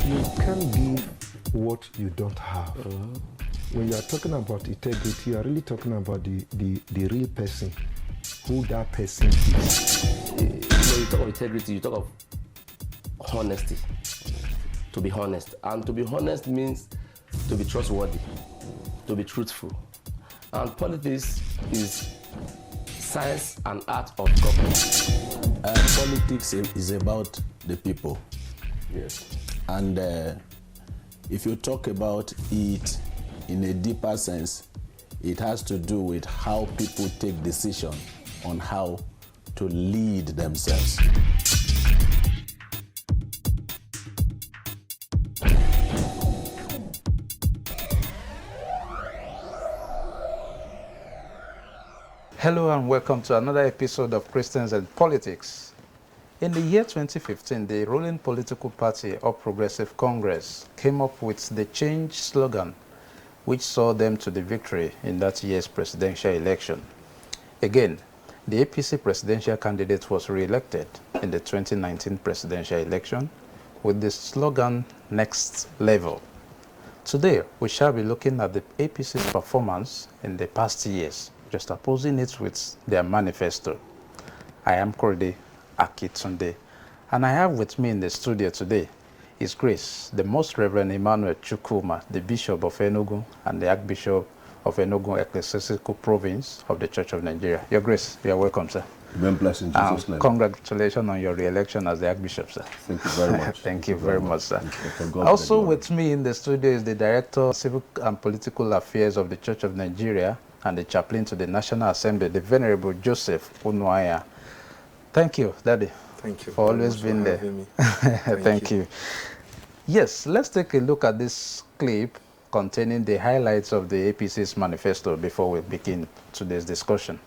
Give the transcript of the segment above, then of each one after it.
You can't give what you don't have. When you are talking about integrity, you are really talking about the real person, who that person is. When you talk of integrity, you talk of honesty. To be honest. And to be honest means to be trustworthy, to be truthful. And politics is science and art of government. Politics is about the people. Yes. And if you talk about it in a deeper sense, it has to do with how people take decision on how to lead themselves. Hello and welcome to another episode of Christians and Politics. In the year 2015, the ruling political party of Progressive Congress came up with the Change slogan, which saw them to the victory in that year's presidential election. Again, the APC presidential candidate was re-elected in the 2019 presidential election with the slogan Next Level. Today, we shall be looking at the APC's performance in the past years, just opposing it with their manifesto. I am Korede Akitunde, and I have with me in the studio today His Grace, the Most Reverend Emmanuel Chukwuma, the Bishop of Enugu and the Archbishop of Enugu Ecclesiastical Province of the Church of Nigeria. Your Grace, you are welcome, sir. Amen. Bless in Jesus' name. Congratulations on your re-election as the Archbishop, sir. Thank you very much. Thank you very much, sir. God Also with me in the studio is the Director of Civil and Political Affairs of the Church of Nigeria and the Chaplain to the National Assembly, the Venerable Joseph Unuaya. Thank you, Daddy. Thank you. For always being there. Thank you. Yes, let's take a look at this clip containing the highlights of the APC's manifesto before we begin today's discussion.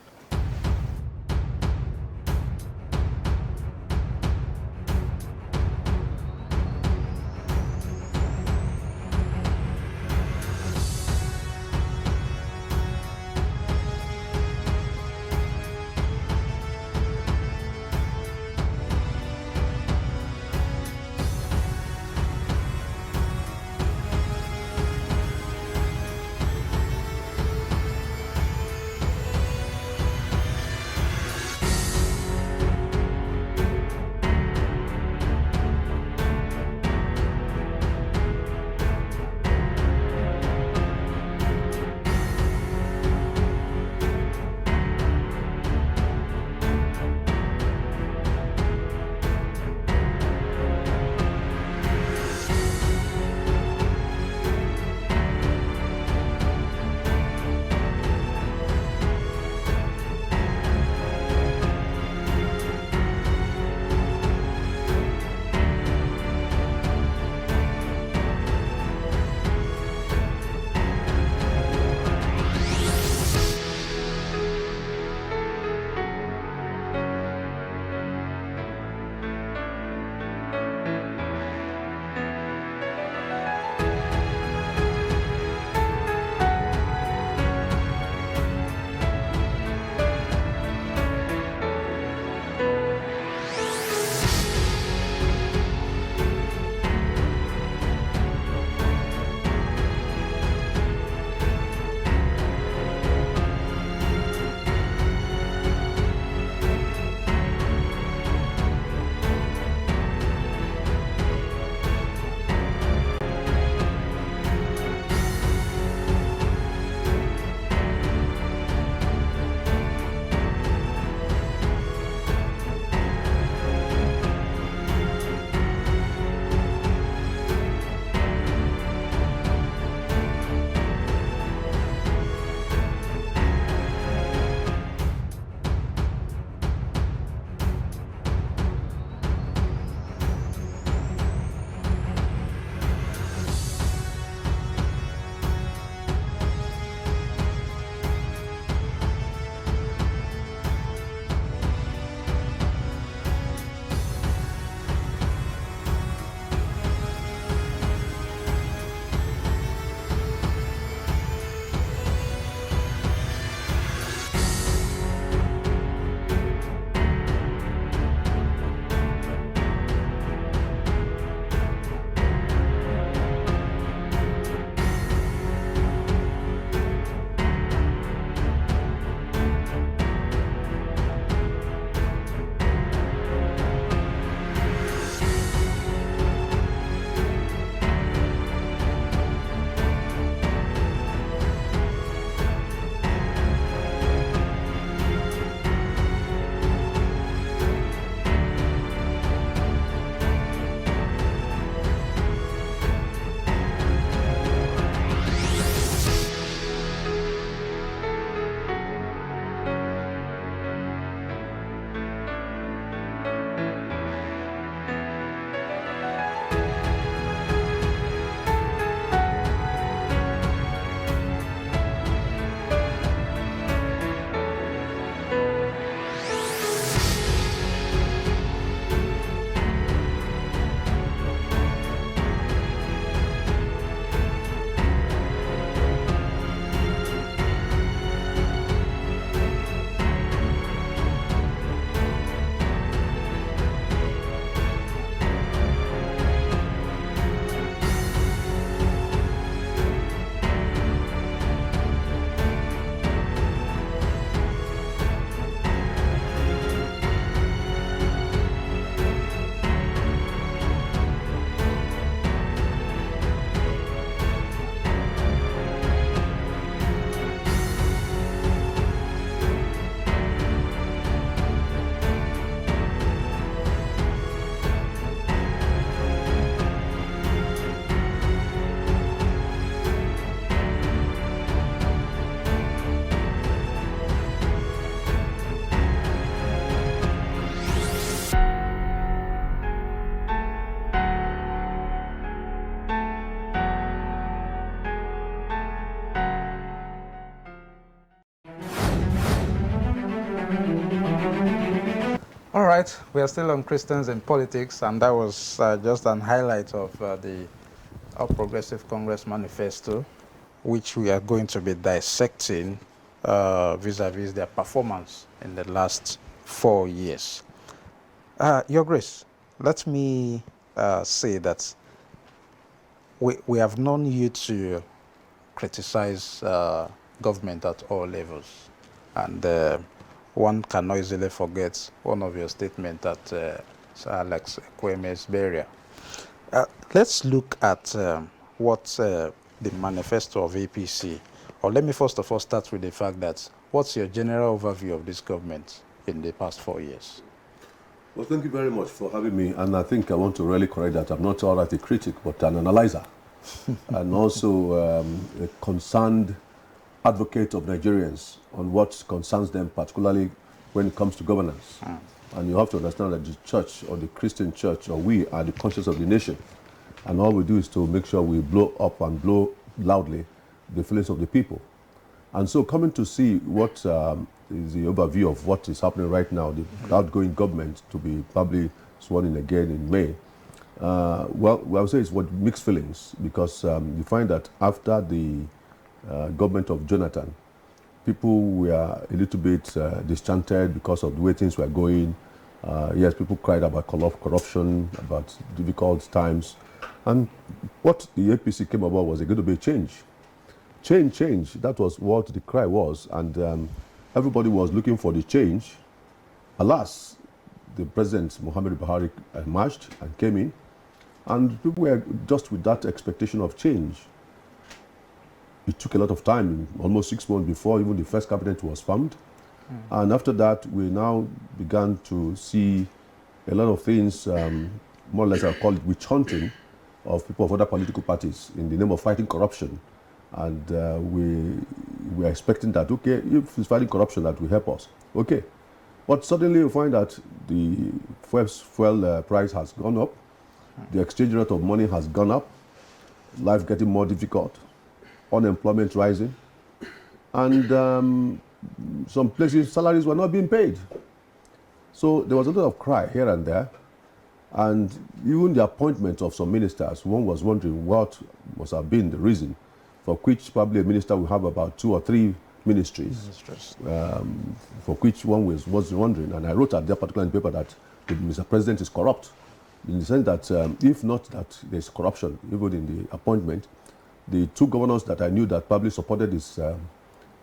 All right, we are still on Christians in Politics, and that was just an highlight of the All Progressive Congress manifesto, which we are going to be dissecting vis-a-vis their performance in the last 4 years. Your Grace, let me say that we have known you to criticize government at all levels, and one cannot easily forget one of your statements at Sir Alex Ekweme's burial. Let's look at what the manifesto of APC, or let me first of all start with the fact that what's your general overview of this government in the past 4 years? Well, thank you very much for having me. And I think I want to really correct that I'm not all right a critic, but an analyzer. And also a concerned advocate of Nigerians on what concerns them, particularly when it comes to governance. And you have to understand that the church, or the Christian church, or we are the conscience of the nation. And all we do is to make sure we blow up and blow loudly the feelings of the people. And so coming to see what is the overview of what is happening right now, the outgoing government to be probably sworn in again in May, well, I would say it's what mixed feelings, because you find that after the government of Jonathan, people were a little bit disenchanted because of the way things were going. Yes, people cried about corruption, about difficult times. And what the APC came about was a little bit change. Change. That was what the cry was. And everybody was looking for the change. Alas, the President, Muhammadu Buhari, emerged and came in. And people were just with that expectation of change. It took a lot of time, almost 6 months before even the first cabinet was formed. And after that, we now began to see a lot of things, more or less I call it witch hunting, of people of other political parties in the name of fighting corruption. And we are expecting that, okay, if it's fighting corruption, that will help us. Okay. But suddenly you find that the fuel price has gone up, the exchange rate of money has gone up, life getting more difficult, unemployment rising, and some places salaries were not being paid. So there was a lot of cry here and there, and even the appointment of some ministers, one was wondering what must have been the reason for which probably a minister will have about 2 or 3 ministries, for which one was wondering. And I wrote at that particular paper that the Mr. President is corrupt, in the sense that if not that there's corruption, even in the appointment, the 2 governors that I knew that probably supported this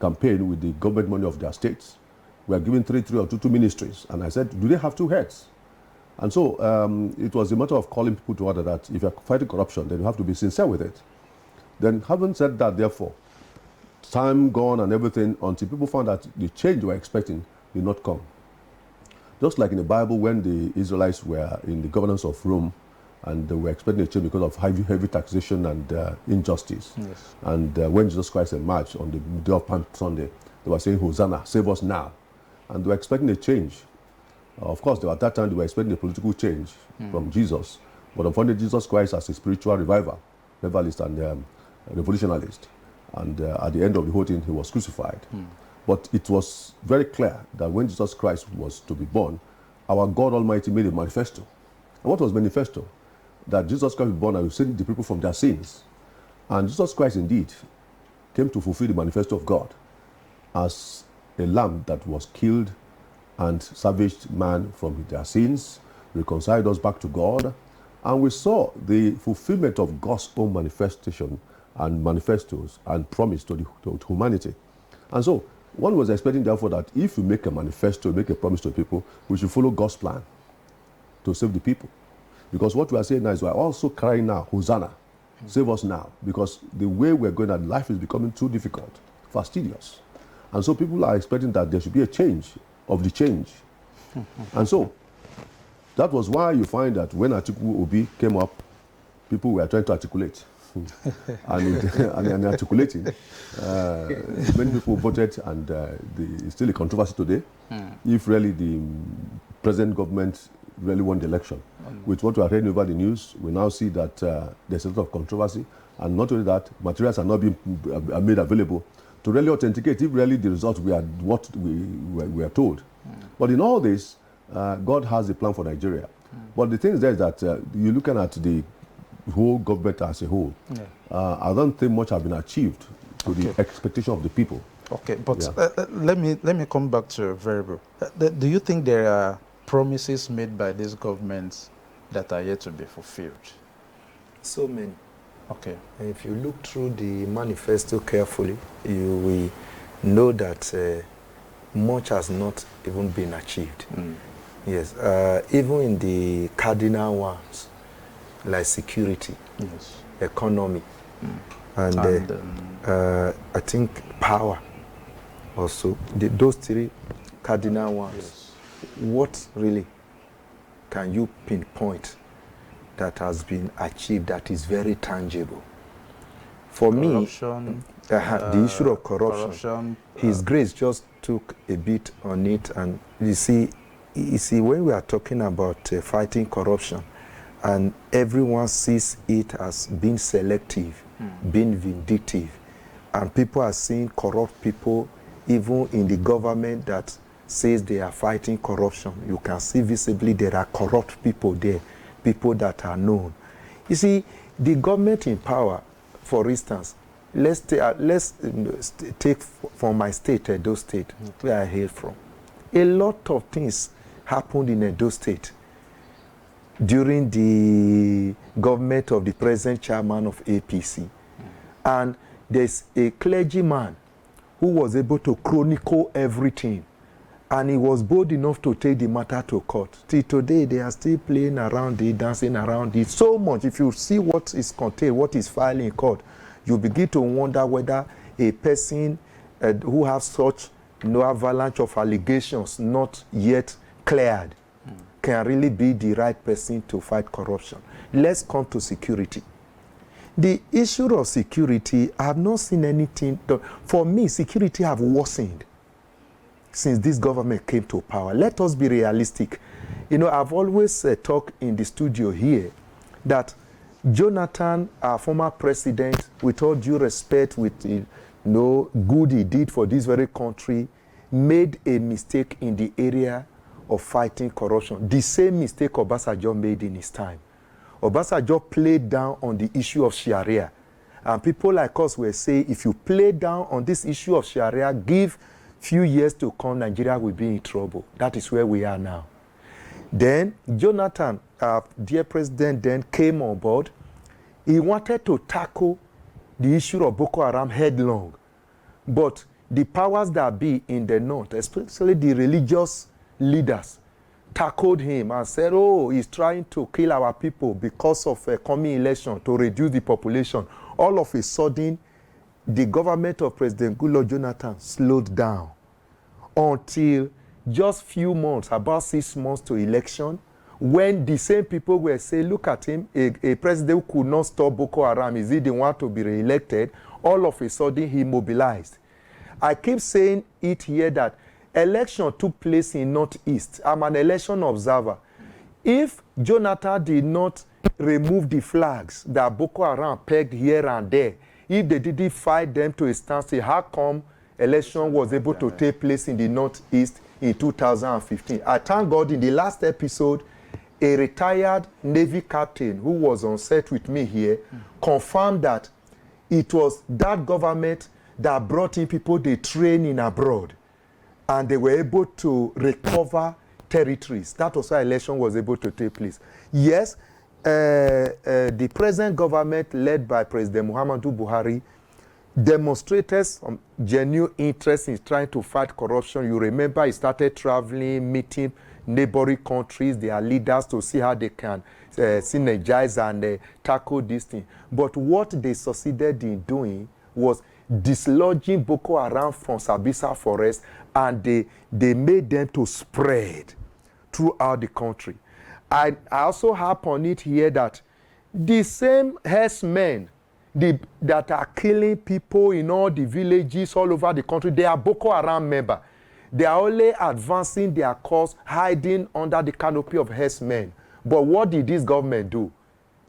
campaign with the government money of their states were given 3 or 2 ministries. And I said, do they have 2 heads? And so it was a matter of calling people to order that if you're fighting corruption, then you have to be sincere with it. Then having said that, therefore, time gone and everything, until people found that the change they were expecting did not come. Just like in the Bible, when the Israelites were in the governance of Rome, and they were expecting a change because of heavy taxation and injustice. Yes. And when Jesus Christ emerged on the day of Palm Sunday, they were saying, Hosanna, save us now. And they were expecting a change. Of course, at that time, they were expecting a political change from Jesus. But unfortunately, Jesus Christ as a spiritual revivalist and revolutionalist. And at the end of the whole thing, he was crucified. But it was very clear that when Jesus Christ was to be born, our God Almighty made a manifesto. And what was manifesto? That Jesus Christ was born and will save the people from their sins. And Jesus Christ indeed came to fulfill the manifesto of God as a lamb that was killed and salvaged man from their sins, reconciled us back to God. And we saw the fulfillment of God's own manifestation and manifestos and promise to humanity. And so one was expecting, therefore, that if you make a manifesto, make a promise to people, we should follow God's plan to save the people. Because what we are saying now is we are also crying now, Hosanna, save us now. Because the way we're going at life is becoming too difficult, fastidious. And so people are expecting that there should be a change of the change. And so that was why you find that when Atiku Obi came up, people were trying to articulate. and articulating, many people voted, and it's still a controversy today. If really the present government really won the election. With what we are hearing over the news, we now see that there's a lot of controversy, and not only that, materials are not being made available to really authenticate if really the results we are what we are told. But in all this, God has a plan for Nigeria. But the thing is that you're looking at the whole government as a whole. I don't think much has been achieved to the expectation of the people. Okay, but let me come back to a variable. Do you think there are promises made by these governments that are yet to be fulfilled? So many. Okay. And if you look through the manifesto carefully, you will know that much has not even been achieved. Yes, even in the cardinal ones, like security, economy, and I think power also, those three cardinal ones. What really can you pinpoint that has been achieved that is very tangible? For corruption, me, the issue of corruption, His Grace just took a bit on it. And you see, when we are talking about fighting corruption, and everyone sees it as being selective, being vindictive, and people are seeing corrupt people even in the government that says they are fighting corruption. You can see visibly there are corrupt people there, people that are known. You see, the government in power, for instance, let's take from my state, Edo State, where I hail from. A lot of things happened in Edo State during the government of the present chairman of APC. And there's a clergyman who was able to chronicle everything. And he was bold enough to take the matter to court. Till today, they are still playing around it, dancing around it so much. If you see what is contained, what is filed in court, you begin to wonder whether a person who has such avalanche of allegations not yet cleared can really be the right person to fight corruption. Let's come to security. The issue of security, I have not seen anything done. For me, security have worsened since this government came to power. Let us be realistic. You know, I've always talked in the studio here that Jonathan, our former president, with all due respect, with good he did for this very country, made a mistake in the area of fighting corruption. The same mistake Obasanjo made in his time. Obasanjo played down on the issue of Sharia. And people like us were saying, if you play down on this issue of Sharia, give few years to come, Nigeria will be in trouble. That is where we are now. Then Jonathan, dear president, then came on board. He wanted to tackle the issue of Boko Haram headlong. But the powers that be in the north, especially the religious leaders, tackled him and said, oh, he's trying to kill our people because of a coming election to reduce the population. All of a sudden, the government of President Goodluck Jonathan slowed down until just few months, about 6 months to election, when the same people were saying, look at him, a president who could not stop Boko Haram, is he the one to be re-elected? All of a sudden, he mobilized. I keep saying it here that election took place in Northeast. I'm an election observer. If Jonathan did not remove the flags that Boko Haram pegged here and there, if they didn't fight them to a standstill, how come election was able to take place in the Northeast in 2015? I thank God in the last episode, a retired Navy captain who was on set with me here confirmed that it was that government that brought in people they train in abroad, and they were able to recover territories. That was why election was able to take place. Yes, the present government led by President Muhammadu Buhari demonstrated some genuine interest in trying to fight corruption. You remember he started traveling, meeting neighboring countries, their leaders, to see how they can synergize and tackle this thing. But what they succeeded in doing was dislodging Boko Haram from Sambisa forest, and they made them to spread throughout the country. I also harp on it here that the same herdsmen that are killing people in all the villages all over the country, they are Boko Haram members. They are only advancing their cause, hiding under the canopy of herdsmen. But what did this government do?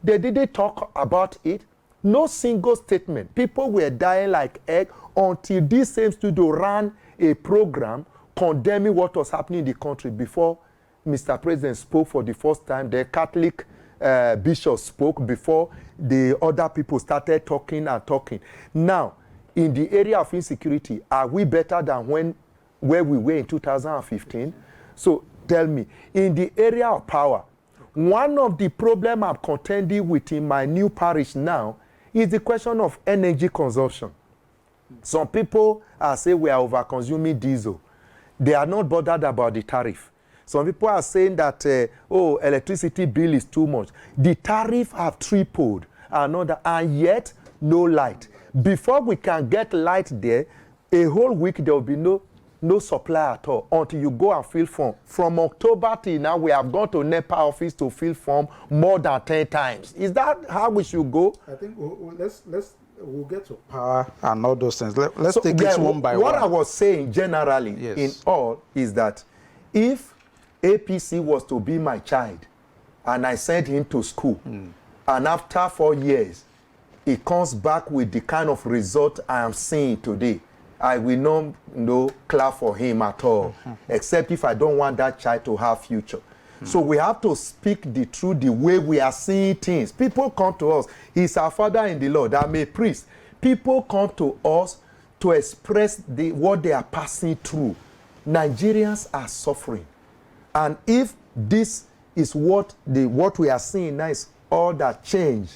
They didn't talk about it. No single statement. People were dying like egg until this same studio ran a program condemning what was happening in the country before Mr. President spoke for the first time. The Catholic bishop spoke before the other people started talking and talking. Now, in the area of insecurity, are we better than where we were in 2015? So tell me, in the area of power, one of the problems I'm contending with in my new parish now is the question of energy consumption. Some people are saying we are over-consuming diesel. They are not bothered about the tariff. Some people are saying that, electricity bill is too much. The tariff have tripled, and yet no light. Before we can get light there, a whole week there will be no supply at all until you go and fill form. From October till now, we have gone to NEPA office to fill form more than 10 times. Is that how we should go? I think we'll get to power and all those things. Let's take this one by one. What I was saying generally in all is that if APC was to be my child and I sent him to school and after 4 years he comes back with the kind of result I am seeing today, I will not clap for him at all, except if I don't want that child to have future. So we have to speak the truth the way we are seeing things. People come to us. He's our father in the Lord. I'm a priest. People come to us to express what they are passing through. Nigerians are suffering. And if this is what we are seeing now is all that change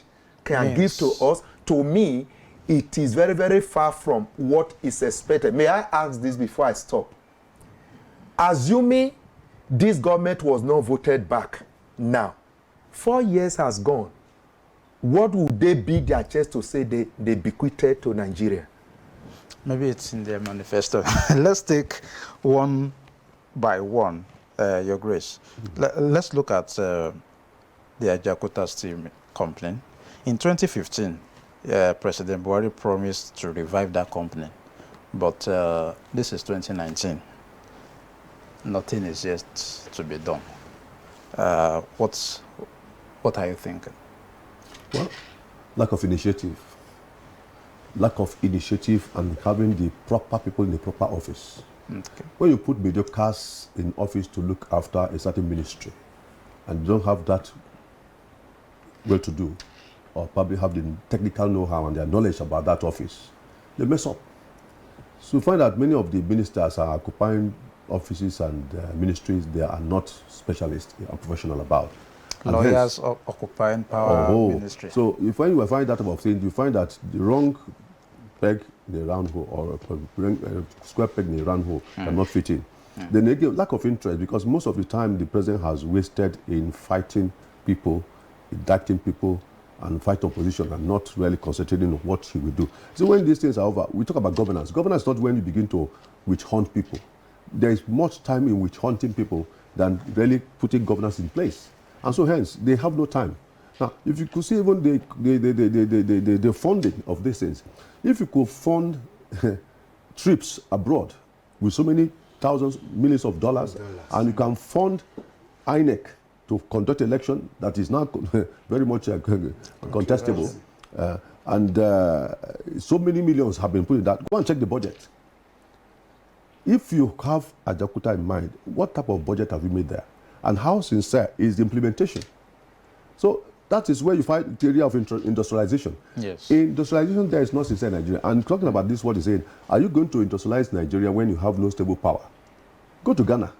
can give to us, to me, it is very, very far from what is expected. May I ask this before I stop? Assuming this government was not voted back now, 4 years has gone, what would they beat their chest to say they bequeathed to Nigeria? Maybe it's in their manifesto. Let's take one by one, Your Grace. Let's look at the Ajaokuta Steel Company. In 2015, President Buhari promised to revive that company, but this is 2019. Nothing is yet to be done. What are you thinking? Well, lack of initiative. Lack of initiative and having the proper people in the proper office. Okay. When you put mediocres in office to look after a certain ministry and you don't have that well to do, or probably have the technical know-how and their knowledge about that office, they mess up. So you find that many of the ministers are occupying offices and ministries they are not specialists or professional about. And lawyers occupying power ministry. So if you find that type of thing, you find that the wrong peg in a round hole or a square peg in a round hole cannot fit in. The lack of interest, because most of the time the president has wasted in fighting people, indicting people, and fight opposition and not really concentrating on what he will do. So when these things are over, we talk about governance. Governance is not when you begin to witch hunt people. There is much time in witch hunting people than really putting governance in place. And so hence, they have no time. Now, if you could see even the funding of these things, if you could fund trips abroad with so many thousands, millions of dollars, and you can fund INEC to conduct election that is now very much contestable, and so many millions have been put in that. Go and check the budget. If you have Ajaokuta in mind, what type of budget have you made there? And how sincere is the implementation? So that is where you find the area of industrialization. Yes. Industrialization there is not sincere in Nigeria. And talking about this, what he's saying, are you going to industrialize Nigeria when you have no stable power? Go to Ghana.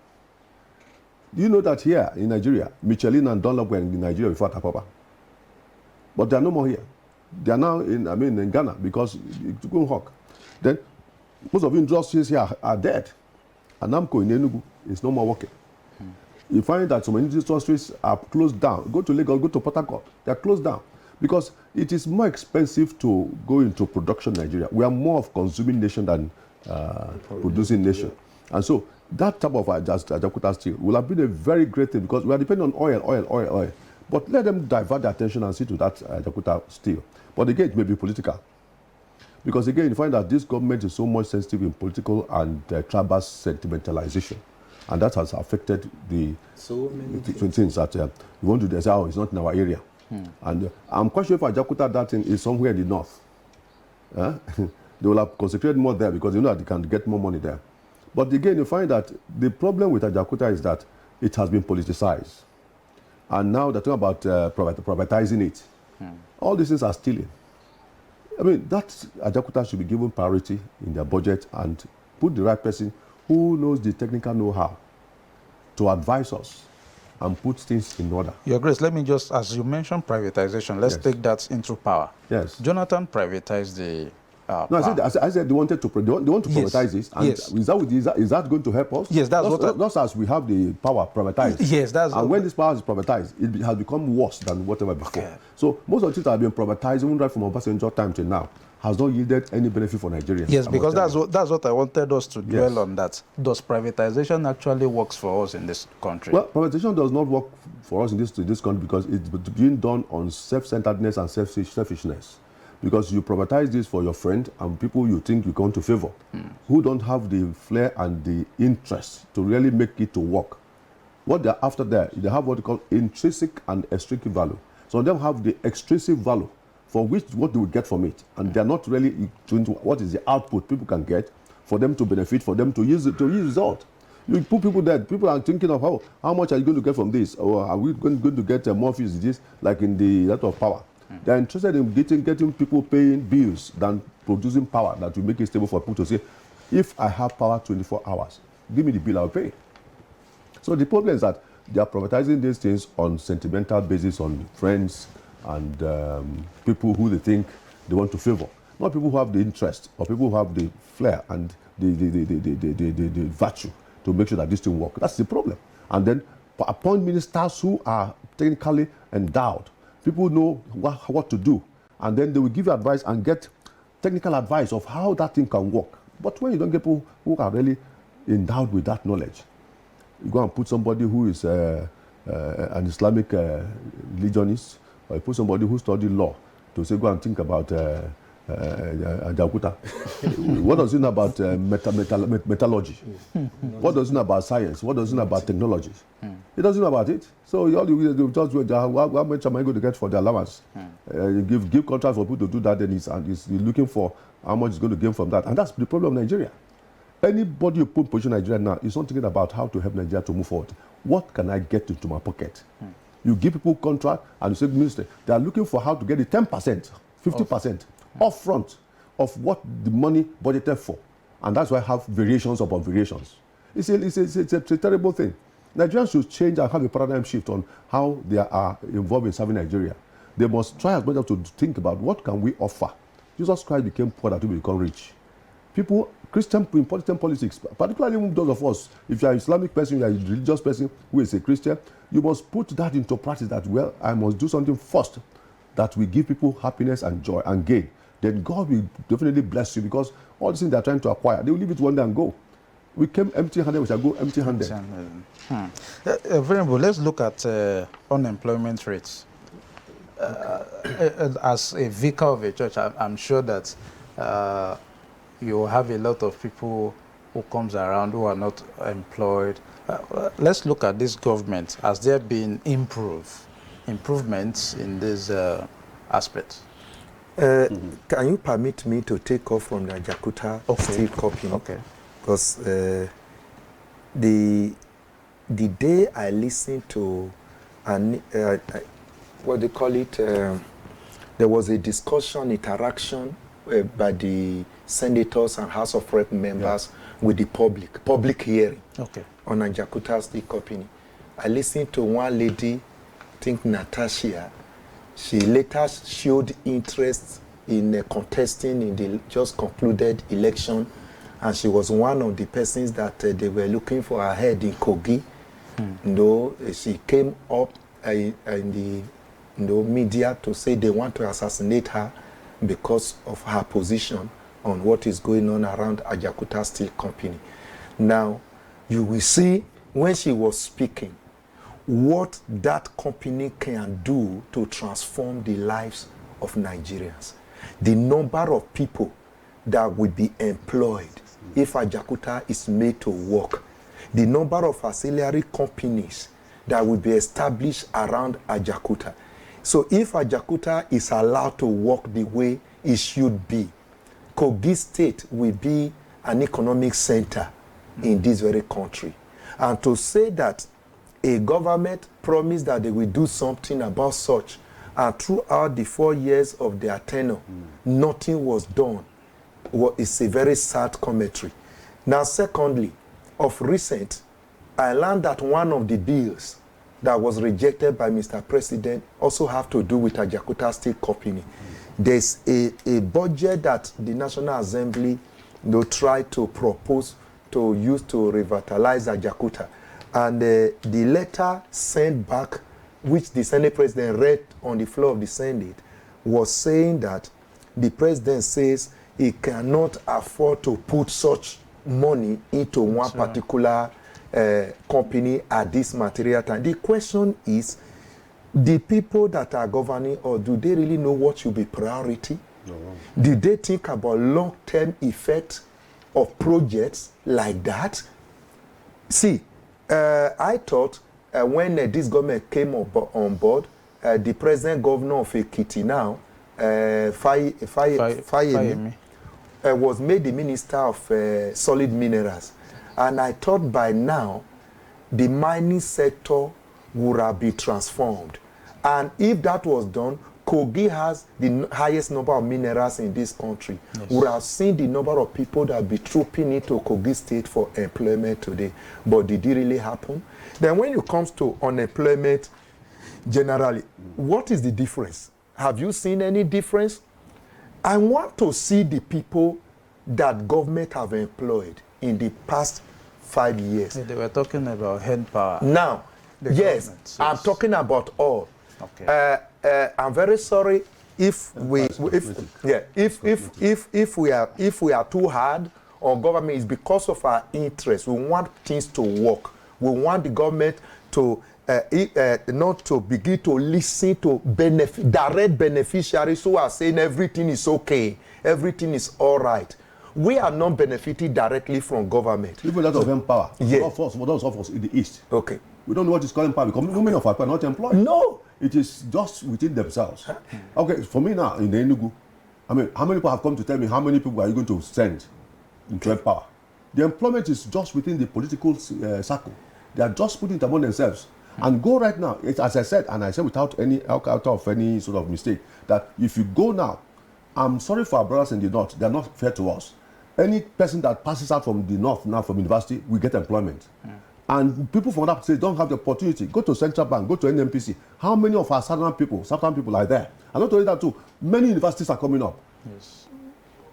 Do you know that here in Nigeria, Michelin and Dunlop were in Nigeria before Tapapa? But they are no more here. They are now in Ghana because it's going hawk. Then most of the industries here are dead. And Namco in Enugu is no more working. You find that so many industries are closed down. Go to Lagos, go to Port Harcourt. They are closed down because it is more expensive to go into production in Nigeria. We are more of consuming nation than producing nation. And so that type of Ajaokuta steel will have been a very great thing because we are depending on oil. But let them divert their attention and see to that Ajaokuta steel. But again, it may be political. Because again, you find that this government is so much sensitive in political and tribal sentimentalization. And that has affected the things that you want to say, oh, it's not in our area. And I'm quite sure if Ajaokuta, that thing is somewhere in the north. They will have concentrated more there because they know that they can get more money there. But again, you find that the problem with Ajaokuta is that it has been politicized. And now they're talking about privatizing it. All these things are stealing. I mean, that Ajaokuta should be given priority in their budget and put the right person who knows the technical know-how to advise us and put things in order. Your Grace, let me just, as you mentioned privatization, let's take that into power. Yes. Jonathan privatized the No, I said they want to privatize this. And is that going to help us? Yes, that's just as we have the power privatized. Yes, that's. And when this power is privatized, it has become worse than whatever before. Okay. So most of the things that have been privatized, even right from Obasanjo time till now, has not yielded any benefit for Nigerians. Yes, because that's what I wanted us to dwell on. That does privatization actually works for us in this country? Well, privatization does not work for us in this country because it's being done on self-centeredness and selfishness. Because you privatize this for your friend and people you think you're going to favor, who don't have the flair and the interest to really make it to work. What they're after there, they have what they call intrinsic and extrinsic value. So them have the extrinsic value for which what they will get from it, and they're not really tuned to what is the output people can get for them to benefit, for them to use it to use result. You put people there, people are thinking of how much are you going to get from this, or are we going to get more fees this, like in the lot of power. They're interested in getting people paying bills than producing power that will make it stable for people to say, if I have power 24 hours, give me the bill, I'll pay. So the problem is that they are privatizing these things on sentimental basis, on friends and people who they think they want to favor. Not people who have the interest or people who have the flair and the virtue to make sure that this thing works. That's the problem. And then appoint ministers who are technically endowed. People know what to do, and then they will give you advice and get technical advice of how that thing can work. But when you don't get people who are really endowed with that knowledge, you go and put somebody who is an Islamic religionist, or you put somebody who studied law to say, go and think about Ajaokuta. What does it know about metallurgy? What does it know about science? What does it know about technology? He doesn't know about it. So all you just wait, how much am I going to get for the allowance? You give contract for people to do that, then he's looking for how much he's going to gain from that. And that's the problem of Nigeria. Anybody you put in position in Nigeria now is not thinking about how to help Nigeria to move forward. What can I get into my pocket? You give people contract and you say, Minister, they are looking for how to get the 10%, 50% upfront of what the money budgeted for. And that's why I have variations upon variations. It's a terrible thing. Nigerians should change and have a paradigm shift on how they are involved in serving Nigeria. They must try as much as to think about what can we offer. Jesus Christ became poor that we become rich. People, Christian in politics, particularly those of us, if you are an Islamic person, you are a religious person who is a Christian, you must put that into practice that, well, I must do something first that will give people happiness and joy and gain. Then God will definitely bless you, because all the things they are trying to acquire, they will leave it one day and go. We came empty-handed, we shall go empty-handed. Very good. Let's look at unemployment rates. As a vicar of a church, I'm sure that you have a lot of people who comes around who are not employed. Let's look at this government. Has there been improvements in this aspect? Can you permit me to take off from the Ajaokuta steel company? Okay. Because the day I listened to, what they call it, there was a discussion, interaction by the senators and House of Rep members with the public hearing on Ajaokuta steel company. I listened to one lady, I think Natasha. She later showed interest in contesting in the just concluded election, and she was one of the persons that they were looking for ahead in Kogi. She came up in the media to say they want to assassinate her because of her position on what is going on around Ajaokuta Steel Company. Now, you will see when she was speaking what that company can do to transform the lives of Nigerians. The number of people that will be employed if Ajaokuta is made to work. The number of auxiliary companies that will be established around Ajaokuta. So if Ajaokuta is allowed to work the way it should be, Kogi State will be an economic center in this very country. And to say that a government promised that they will do something about such, and throughout the 4 years of their tenure, nothing was done. Well, it's a very sad commentary. Now, secondly, of recent, I learned that one of the bills that was rejected by Mr. President also have to do with Ajakuta State Company. There's a budget that the National Assembly tried to propose to use to revitalize Ajakuta. And the letter sent back, which the Senate President read on the floor of the Senate, was saying that the President says he cannot afford to put such money into one particular company at this material time. The question is, the people that are governing, or do they really know what should be priority? No. Do they think about long-term effect of projects like that? See, I thought when this government came on board, the present governor of Ekiti now, Fayemi, was made the minister of solid minerals. And I thought by now, the mining sector would have been transformed. And if that was done, Kogi has the highest number of minerals in this country. Yes. We would have seen the number of people that be trooping into Kogi State for employment today. But did it really happen? Then when it comes to unemployment, generally, what is the difference? Have you seen any difference? I want to see the people that government have employed in the past 5 years. They were talking about hand power. Now, yes, I'm talking about all. Okay. I'm very sorry if we are too hard on government. It's because of our interest. We want things to work. We want the government to not to begin to listen to direct beneficiaries who are saying everything is okay, everything is all right. We are not benefiting directly from government. Even that of empower. Yeah. For those of us in the East. Okay. We don't know what is called empower because many of us are not employed. No. It is just within themselves. Okay, for me now, in the Enugu, I mean, how many people have come to tell me how many people are you going to send into empower? The employment is just within the political circle. They are just putting it among themselves. And go right now, as I said, and I said without any out of any sort of mistake, that if you go now, I'm sorry for our brothers in the north, they're not fair to us. Any person that passes out from the north now from university will get employment. And people from that state don't have the opportunity. Go to Central Bank, go to NNPC. How many of our southern people are there? And not only that too, many universities are coming up. Yes.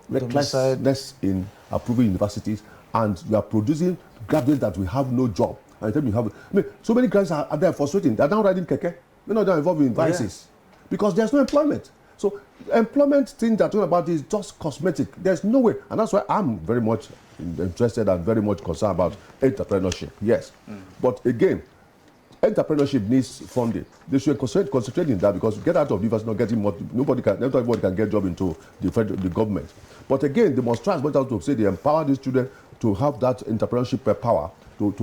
Recklessness in approving universities, and we are producing graduates that we have no job. And then we have, I mean, so many guys are there frustrating. They're now riding keke. They're not involved in vices because there's no employment. So employment thing that we're talking about is just cosmetic. There's no way, and that's why I'm very much interested and very much concerned about entrepreneurship. Yes, but again, entrepreneurship needs funding. They should concentrate in that because get out of university not getting much. Nobody can get job into the government. But again, they must try as much as to say they empower these children to have that entrepreneurship power to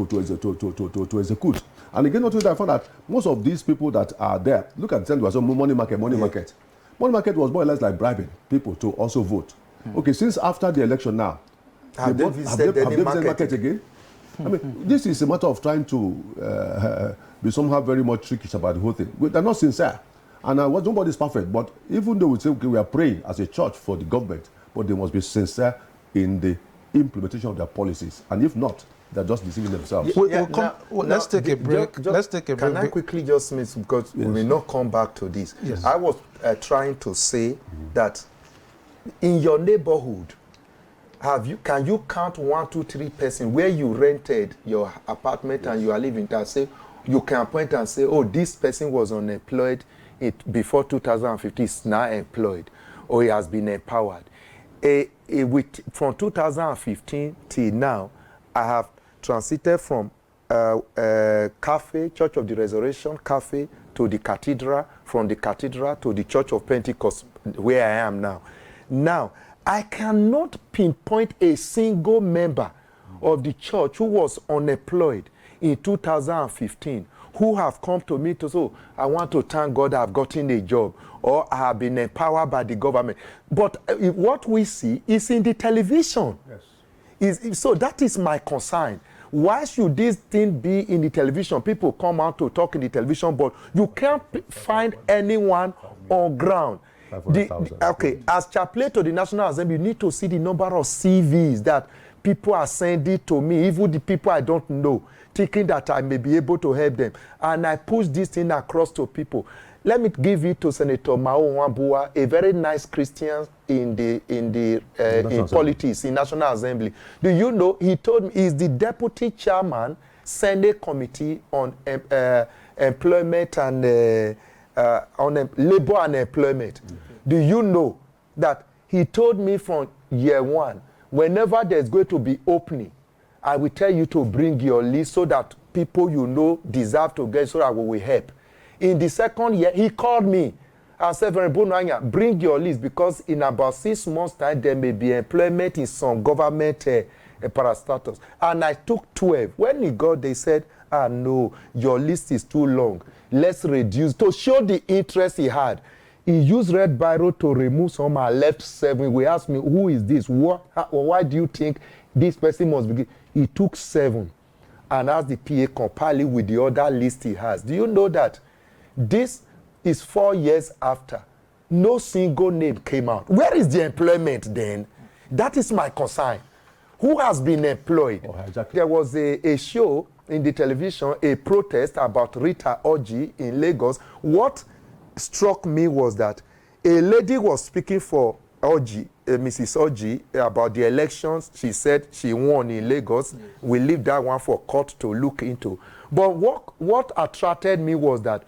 execute. And again, not I found that most of these people that are there, look at them, money market. Money market was more or less like bribing people to also vote. Okay, since after the election now, have they visited market again? I mean, this is a matter of trying to be somehow very much trickish about the whole thing. They're not sincere. And nobody's perfect. But even though we say, okay, we are praying as a church for the government, but they must be sincere in the implementation of their policies. And if not, they're just deceiving themselves. Let's take a break. Can I quickly just miss, because we will not come back to this. Yes. I was trying to say that in your neighborhood, can you count 1, 2, 3 persons where you rented your apartment and you are living there? Say you can point and say, oh, this person was unemployed before 2015, is now employed, or he has been empowered. From 2015 till now, I have transited from Cafe, Church of the Resurrection Cafe, to the cathedral, from the cathedral to the Church of Pentecost, where I am now. Now, I cannot pinpoint a single member of the church who was unemployed in 2015 who have come to me to say, oh, I want to thank God I've gotten a job, or I have been empowered by the government. But what we see is in the television. Yes. So that is my concern. Why should this thing be in the television? People come out to talk in the television, but you can't find anyone on ground. Okay, as chaplain to the National Assembly, you need to see the number of CVs that people are sending to me, even the people I don't know, thinking that I may be able to help them. And I push this thing across to people. Let me give it to Senator Mao Nwabua, a very nice Christian in politics, in National Assembly. Do you know, he told me he's the deputy chairman, Senate Committee on Employment and on Labor and Employment. Do you know that he told me from year one, whenever there's going to be opening, I will tell you to bring your list so that people you know deserve to get, so that we will help. In the second year, he called me and said, bring your list, because in about 6 months' time, there may be employment in some government parastatals. And I took 12. When he got, they said, no, your list is too long. Let's reduce. To show the interest he had, he used red biro to remove some and left 7. We asked me, who is this? Why do you think this person must be? He took 7 and asked the PA compile it with the other list he has. Do you know that this is 4 years after? No single name came out. Where is the employment then? That is my concern. Who has been employed? There was a show in the television, a protest about Rita Oji in Lagos. What struck me was that a lady was speaking for Oji, Mrs. Oji, about the elections. She said she won in Lagos. We leave that one for court to look into. But what attracted me was that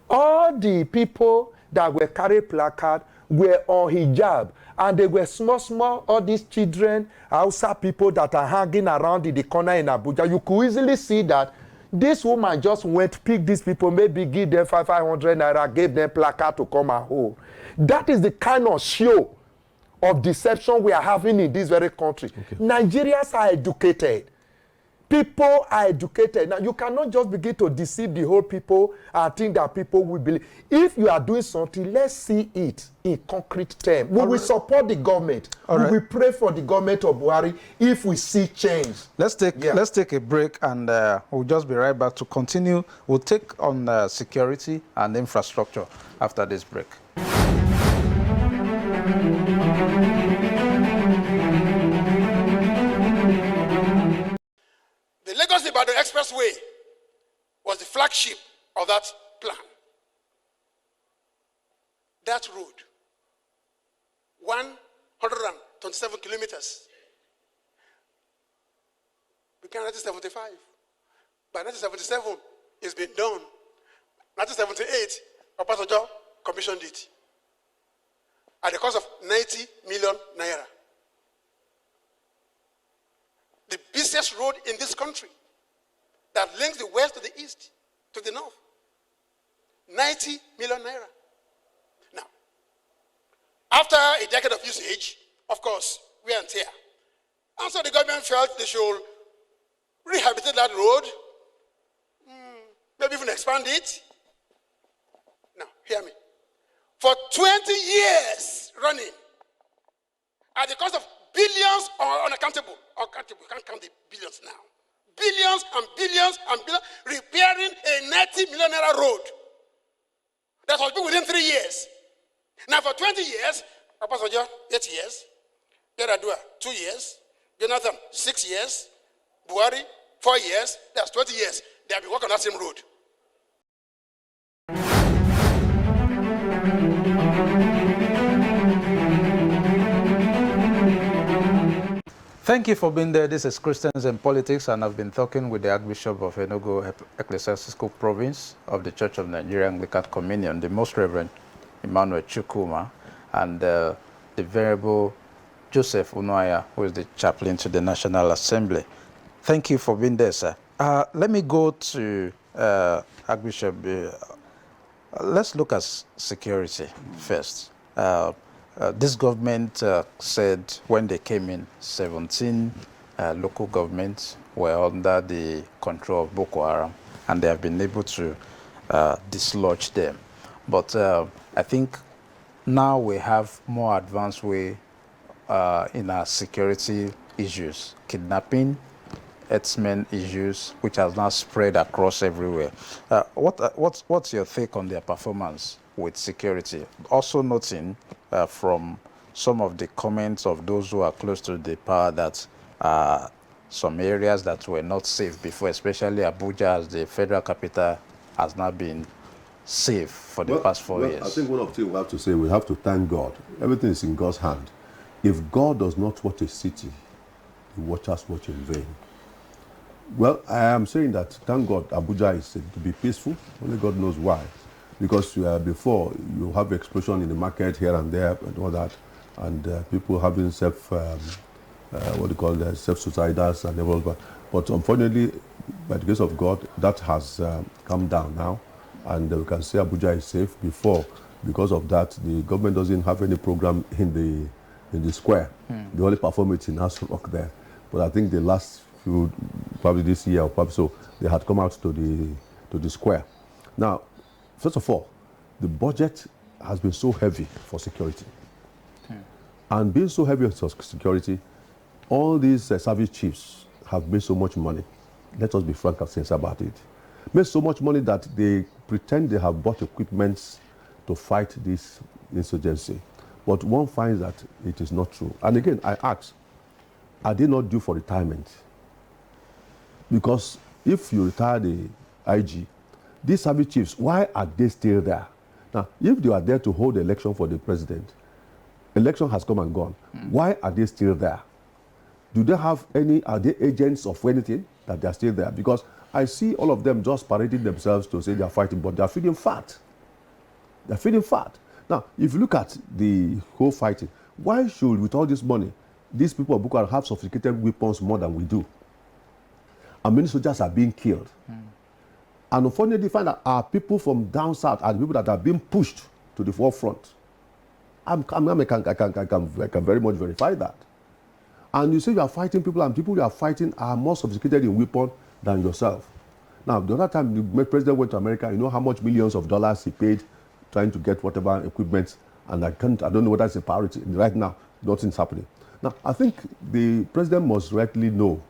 all the people that were carrying placard were on hijab, and they were small, all these children, Hausa people that are hanging around in the corner in Abuja. You could easily see that this woman just went, pick these people, maybe give them 500 naira, gave them placard to come and hold. That is the kind of show of deception we are having in this very country. Okay. Nigerians are educated. People are educated. Now, you cannot just begin to deceive the whole people and think that people will believe. If you are doing something, let's see it in concrete terms. We will support the government. We will pray for the government of Buhari if we see change. Let's take a break, and we'll just be right back to continue. We'll take on security and infrastructure after this break. The Lagos-Ibadan Expressway was the flagship of that plan. That road, 127 kilometers, began in 1975. By 1977, it's been done. 1978, Obasanjo commissioned it at the cost of 90 million naira. The busiest road in this country that links the west to the east, to the north. 90 million naira. Now, after a decade of usage, of course, wear and tear. And so the government felt they should rehabilitate that road, maybe even expand it. Now, hear me. For 20 years running, at the cost of billions or unaccountable, we can't count the billions now. Billions and billions and billions, repairing a 90 million naira road. That was within 3 years. Now for 20 years, Obasanjo, 8 years, Yar'Adua, 2 years, Jonathan, 6 years, Buhari, 4 years, that's 20 years. They have been working on that same road. Thank you for being there. This is Christians and Politics, and I've been talking with the Archbishop of Enugu Ecclesiastical Province of the Church of Nigeria Anglican Communion, the Most Reverend Emmanuel Chukwuma, and the Venerable Joseph Unoaya, who is the chaplain to the National Assembly. Thank you for being there, sir. Let me go to Archbishop. Let's look at security first. This government said when they came in, 17 local governments were under the control of Boko Haram, and they have been able to dislodge them. But I think now we have more advanced way in our security issues, kidnapping, herdsmen issues, which has now spread across everywhere. What's your take on their performance with security? Also noting from some of the comments of those who are close to the power that some areas that were not safe before, especially Abuja as the federal capital, has now been safe for the past 4 years. I think one of the things we have to say, we have to thank God. Everything is in God's hand. If God does not watch a city, He watches watch in vain. Well, I am saying that, thank God, Abuja is to be peaceful. Only God knows why. Because before, you have explosion in the market here and there and all that, and people having self-suicidas and everything. But unfortunately, by the grace of God, that has come down now, and we can say Abuja is safe. Before, because of that, the government doesn't have any program in the square. They only perform it in House Rock there. But I think the last few, probably this year or probably so, they had come out to the square. Now, first of all, the budget has been so heavy for security. And being so heavy for security, all these service chiefs have made so much money. Let us be frank and sincere about it. Made so much money that they pretend they have bought equipment to fight this insurgency. But one finds that it is not true. And again, I ask, are they not due for retirement? Because if you retire the IG, these service chiefs, why are they still there? Now, if they are there to hold the election for the president, election has come and gone. Why are they still there? Do they have are they agents of anything that they are still there? Because I see all of them just parading themselves to say they are fighting, but they are feeding fat. They are feeding fat. Now, if you look at the whole fighting, why should, with all this money, these people of Boko Haram have sophisticated weapons more than we do? And many soldiers are being killed. And unfortunately, you find that our people from down south are the people that are being pushed to the forefront. I can very much verify that. And you say you are fighting people, and people you are fighting are more sophisticated in weapon than yourself. Now, the other time the president went to America, you know how much millions of dollars he paid trying to get whatever equipment, and I don't know whether it's a priority. Right now, nothing's happening. Now, I think the president must rightly know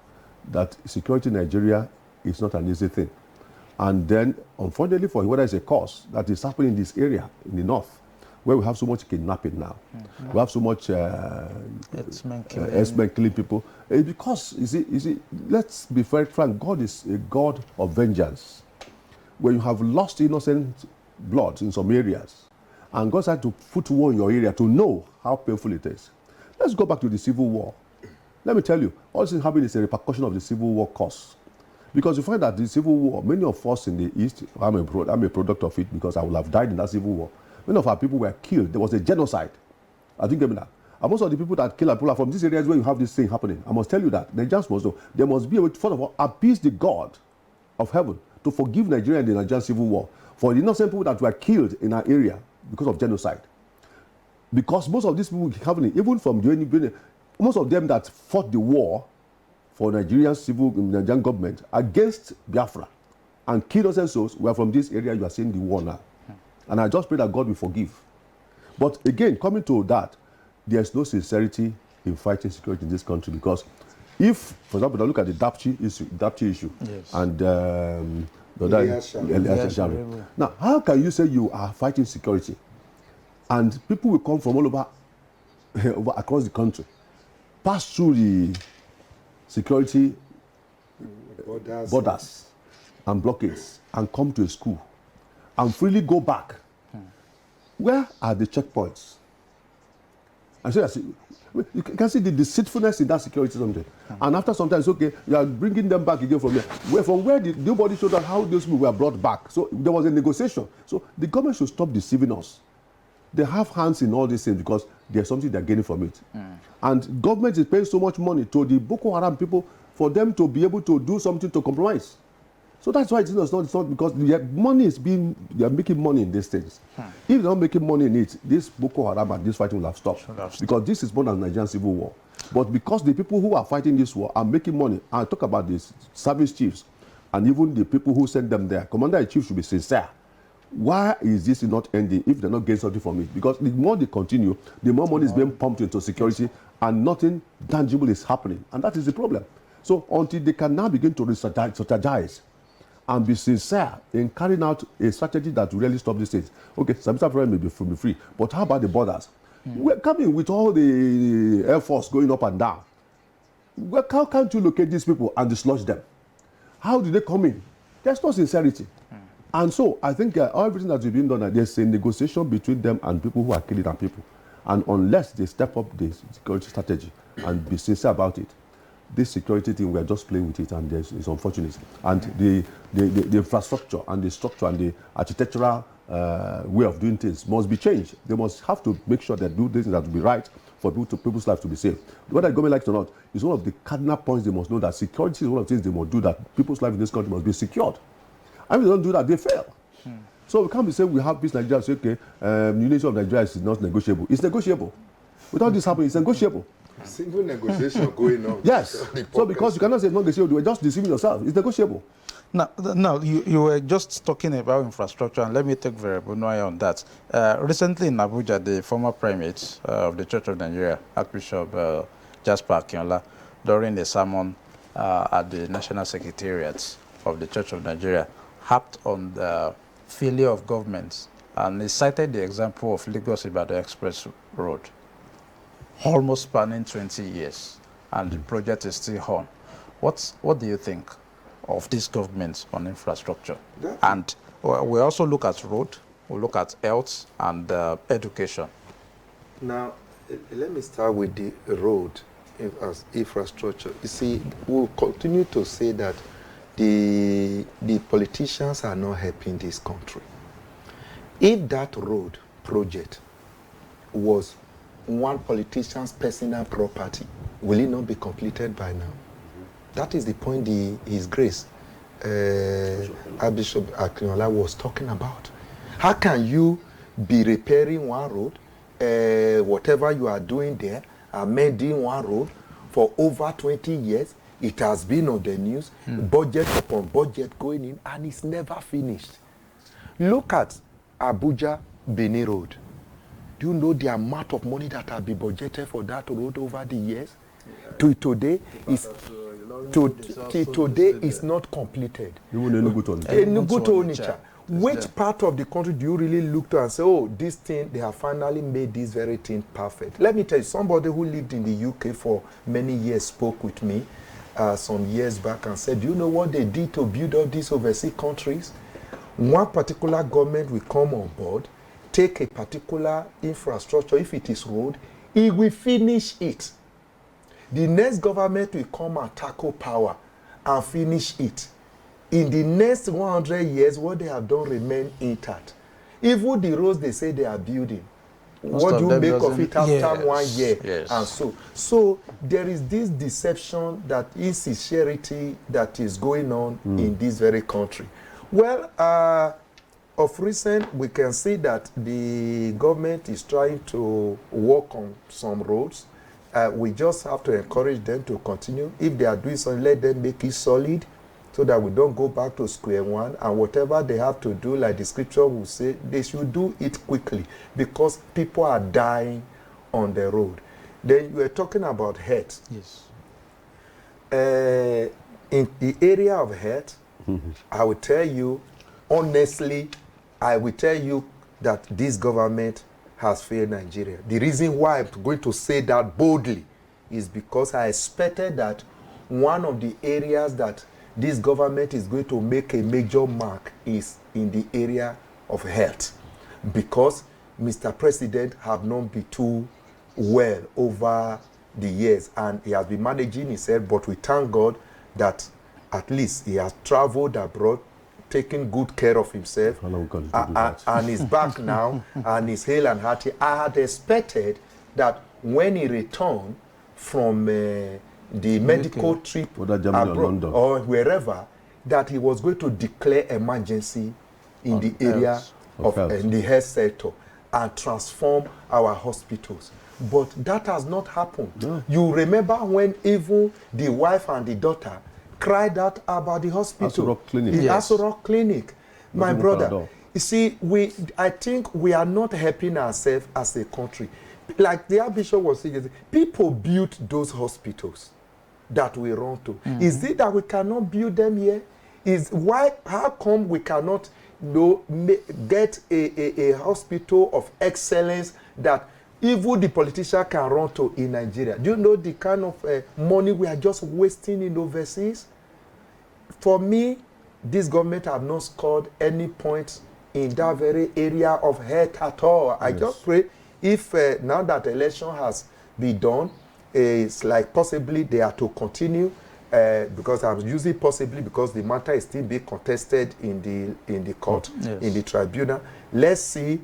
that security in Nigeria is not an easy thing. And then, unfortunately for him, whether it's a cause that is happening in this area, in the north, where we have so much kidnapping now. We have so much herdsmen killing people. Because, you see, let's be very frank, God is a God of vengeance. When you have lost innocent blood in some areas, and God had to put war in your area to know how painful it is. Let's go back to the Civil War. Let me tell you, all this happening is a repercussion of the Civil War cause. Because you find that the Civil War, many of us in the East, I'm a product of it because I would have died in that Civil War. Many of our people were killed. There was a genocide. I think that. And most of the people that kill our people are from these areas where you have this thing happening. I must tell you that. Nigerians must know. There must be a way to, first of all, appease the God of heaven to forgive Nigeria and the Nigerian Civil War for the innocent people that were killed in our area because of genocide. Because most of these people happening, even from doing, most of them that fought the war for Nigerian government against Biafra and killed innocent souls were from this area you are seeing the war now. And I just pray that God will forgive. But again, coming to that, there's no sincerity in fighting security in this country because if, for example, look at the Dapchi issue, yes, and now, how can you say you are fighting security and people will come from all over across the country, pass through the security borders and blockades and come to a school and freely go back? Where are the checkpoints? And so you can see the deceitfulness in that security something. And after some time, it's okay, you are bringing them back again from there. From where did nobody showed us how those people were brought back? So there was a negotiation. So the government should stop deceiving us. They have hands in all these things because there's something they're getting from it. And government is paying so much money to the Boko Haram people for them to be able to do something to compromise. So that's why it's not because they are making money in these things. If they're not making money in it, this Boko Haram and this fighting will have stopped. Because this is more than the Nigerian Civil War. But because the people who are fighting this war are making money, and I talk about these service chiefs and even the people who send them there, commander-in-chief should be sincere. Why is this not ending if they're not getting something from it? Because the more they continue, the more money is being pumped into security and nothing tangible is happening. And that is the problem. So until they can now begin to strategize and be sincere in carrying out a strategy that will really stop these things. Okay, Sambisa Foreign may be free, but how about the borders? We're coming with all the Air Force going up and down. How can't you locate these people and dislodge them? How did they come in? There's no sincerity. And so I think everything that is being done, there's a negotiation between them and people who are killing our people. And unless they step up the security strategy and be sincere about it, this security thing, we're just playing with it, and it's unfortunate. And the infrastructure and the structure and the architectural way of doing things must be changed. They must have to make sure that do things that will be right for people's lives to be safe. Whether the government likes it or not, is one of the cardinal points they must know, that security is one of the things they must do, that people's life in this country must be secured. And if they don't do that, they fail. So we can't be saying we have peace Nigeria, say, okay, unity of Nigeria is not negotiable. It's negotiable. Without this happening, it's negotiable. Single negotiation going on. Yes. So because you cannot say it's not negotiable, you are just deceiving yourself. It's negotiable. Now, you were just talking about infrastructure, and let me take Verebunoy on that. Recently in Abuja, the former primate of the Church of Nigeria, Archbishop Jasper Akinola, during a sermon at the National Secretariat of the Church of Nigeria, harped on the failure of governments, and he cited the example of Lagos-Ibadan Express Road, almost spanning 20 years, and the project is still on. What do you think of this government on infrastructure? And we also look at road, we look at health and education. Now, let me start with the road as infrastructure. You see, we'll continue to say that the politicians are not helping this country. If that road project was one politician's personal property, will it not be completed by now? That is the point His Grace Archbishop Akinola was talking about. How can you be repairing one road, whatever you are doing there, amending one road for over 20 years? It has been on the news, budget upon budget going in, and it's never finished. Look at Abuja Benin Road. Do you know the amount of money that has been budgeted for that road over the years? To today is not completed. Enugu to Onitsha. Which part of the country do you really look to and say, oh, this thing, they have finally made this very thing perfect? Let me tell you, somebody who lived in the UK for many years spoke with me some years back and said, do you know what they did to build up these overseas countries? One particular government will come on board, take a particular infrastructure, if it is road, it will finish it. The next government will come and tackle power and finish it. In the next 100 years, what they have done remain intact. Even the roads they say they are building, what do you make of it after 1 year? Yes. And so there is this deception, that insincerity that is going on in this very country. Well, of recent, we can see that the government is trying to work on some roads. We just have to encourage them to continue. If they are doing something, let them make it solid, so that we don't go back to square one. And whatever they have to do, like the scripture will say, they should do it quickly, because people are dying on the road. Then you were talking about health. Yes. In the area of health, I will tell you, honestly, I will tell you that this government has failed Nigeria. The reason why I'm going to say that boldly is because I expected that one of the areas that this government is going to make a major mark is in the area of health, because Mr. President have not been too well over the years, and he has been managing himself, but we thank God that at least he has traveled abroad, taking good care of himself, and he's back now, and he's hale and hearty. I had expected that when he returned from the medical trip abroad or wherever, that he was going to declare emergency in the area of in the health sector and transform our hospitals. But that has not happened. No. You remember when even the wife and the daughter cried out about the hospital, the Aso Clinic. My brother, you see, I think we are not helping ourselves as a country. Like the Archbishop was saying, people built those hospitals. that we run to? Is it that we cannot build them here? How come we cannot get a hospital of excellence that even the politician can run to in Nigeria? Do you know the kind of money we are just wasting in overseas? For me, this government have not scored any points in that very area of health at all. Yes. I just pray if now that election has been done, it's like possibly they are to continue because I'm using possibly because the matter is still being contested in the court, yes, in the tribunal. Let's see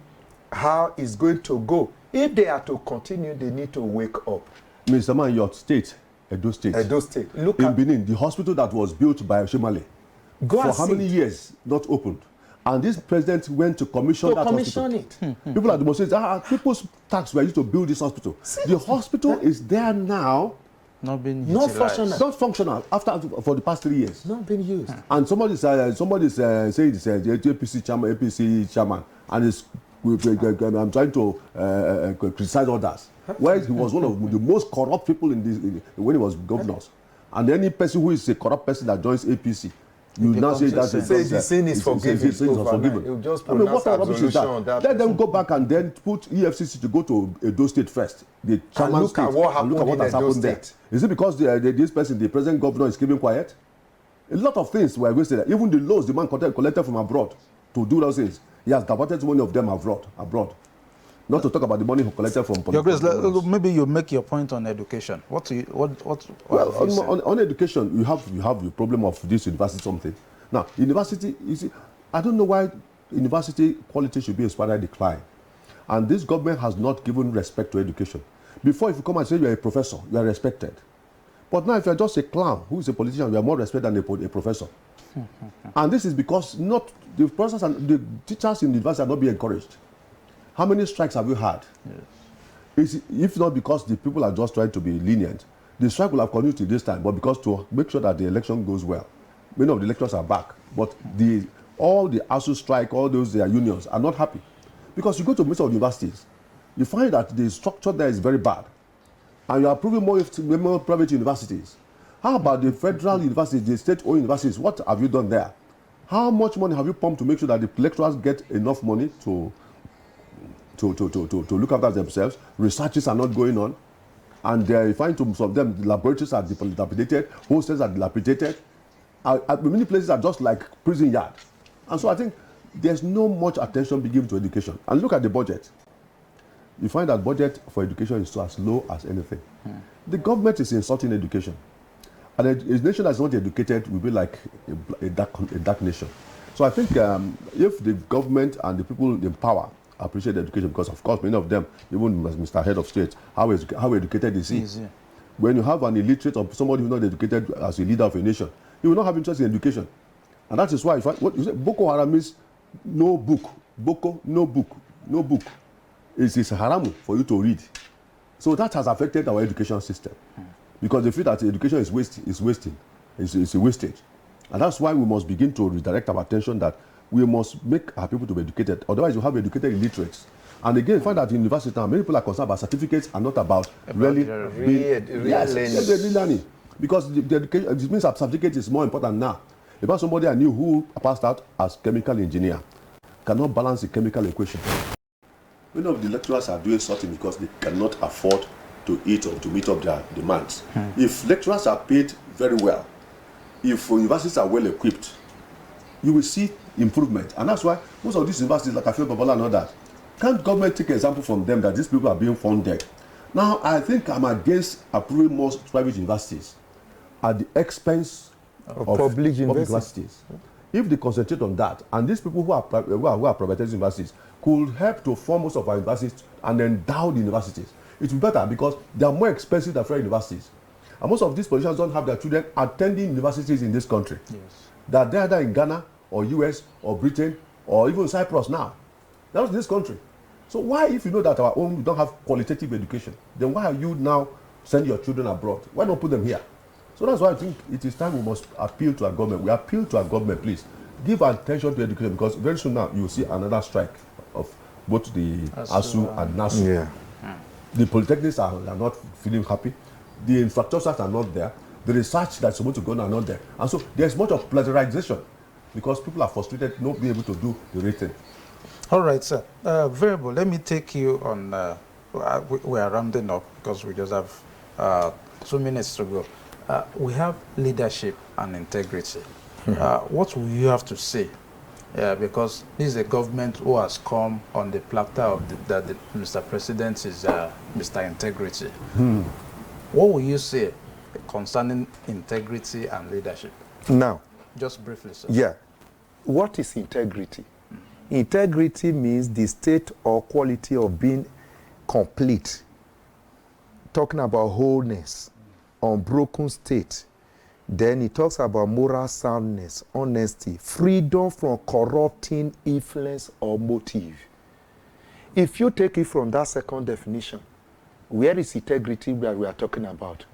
how it's going to go. If they are to continue, they need to wake up. Mr. Man, your state, Edo State. Edo State. Look in Benin, the hospital that was built by Shemale for how many years not opened? And this president went to commission that hospital. People are demonstrating, people's tax were used to build this hospital. The hospital is there now. Not being functional. Not functional for the past 3 years. Not being used. And somebody's saying it's the APC chairman, and I'm trying to criticize others. Where he was one of the most corrupt people when he was governor. And any person who is a corrupt person that joins APC, you now say that the sin is forgiven. What rubbish is that? Let them go back and then put EFCC to go to Edo State first. The chairman look at what has happened there. Is it because this person, the present governor, is keeping quiet? A lot of things were wasted. Even the loans the man collected from abroad to do those things, he has diverted money of them abroad. Not to talk about the money he collected from Your Grace, maybe you make your point on education. On education, you have the problem of this university something. Now, university, you see, I don't know why university quality should be in spiral decline. And this government has not given respect to education. Before, if you come and say you are a professor, you are respected. But now, if you are just a clown who is a politician, you are more respected than a professor. And this is because not the professors and the teachers in the university are not being encouraged. How many strikes have you had? Yes. If not because the people are just trying to be lenient, the strike will have continued to this time, but because to make sure that the election goes well. Many of the lecturers are back, but all the ASU strike, all those their unions are not happy. Because you go to most of the universities, you find that the structure there is very bad. And you are approving more private universities. How about the federal universities, the state-owned universities? What have you done there? How much money have you pumped to make sure that the lecturers get enough money to look after themselves? Researches are not going on. And you find some of them, the laboratories are dilapidated, hostels are dilapidated. Many places are just like prison yard. And so I think there's no much attention being given to education. And look at the budget. You find that budget for education is as low as anything. The government is insulting education. And a nation that's not educated will be like a dark nation. So I think if the government and the people in power appreciate education, because of course many of them, even Mr. Head of State, how educated is he? Easy. When you have an illiterate or somebody who is not educated as a leader of a nation, you will not have interest in education. And that is why what you say, Boko Haram means no book. Boko, no book. No book. It's haram for you to read. So that has affected our education system. Because they feel that education is wasting. It's a wastage. And that's why we must begin to redirect our attention that we must make our people to be educated. Otherwise, you have educated illiterates. And again, find that in university now, many people are concerned about certificates and not about really learning. Because the education, it means that certificate is more important now. About somebody I knew who passed out as chemical engineer cannot balance the chemical equation. Many of the lecturers are doing something because they cannot afford to eat or to meet up their demands. If lecturers are paid very well, if universities are well equipped, you will see improvement. And that's why most of these universities, like Afio Babala and all that, can't government take example from them that these people are being funded? Now, I think I'm against approving most private universities at the expense of public universities. If they concentrate on that, and these people who are privatized universities could help to form most of our universities and endow the universities, it will be better because they are more expensive than federal universities. And most of these politicians don't have their children attending universities in this country. Yes. They're either in Ghana or US or Britain or even Cyprus now. That's this country. So why, if you know that our own, we don't have qualitative education, then why are you now sending your children abroad? Why not put them here? So that's why I think it is time we must appeal to our government. We appeal to our government, please. Give attention to education because very soon now you will see another strike of both the ASU and NASU. Yeah. The polytechnics are not feeling happy. The infrastructures are not there. the research that's supposed to go on are not there. And so there's much of pleasurization because people are frustrated not being able to do the right thing. All right, sir. Variable, let me take you on, we are rounding up because we just have 2 minutes to go. We have leadership and integrity. What will you have to say? Because this is a government who has come on the platter of that Mr. President is Mr. Integrity. What will you say concerning integrity and leadership? Now, just briefly, sir. Yeah. What is integrity? Integrity means the state or quality of being complete. Talking about wholeness, unbroken state. Then he talks about moral soundness, honesty, freedom from corrupting influence or motive. If you take it from that second definition, where is integrity that we are talking about?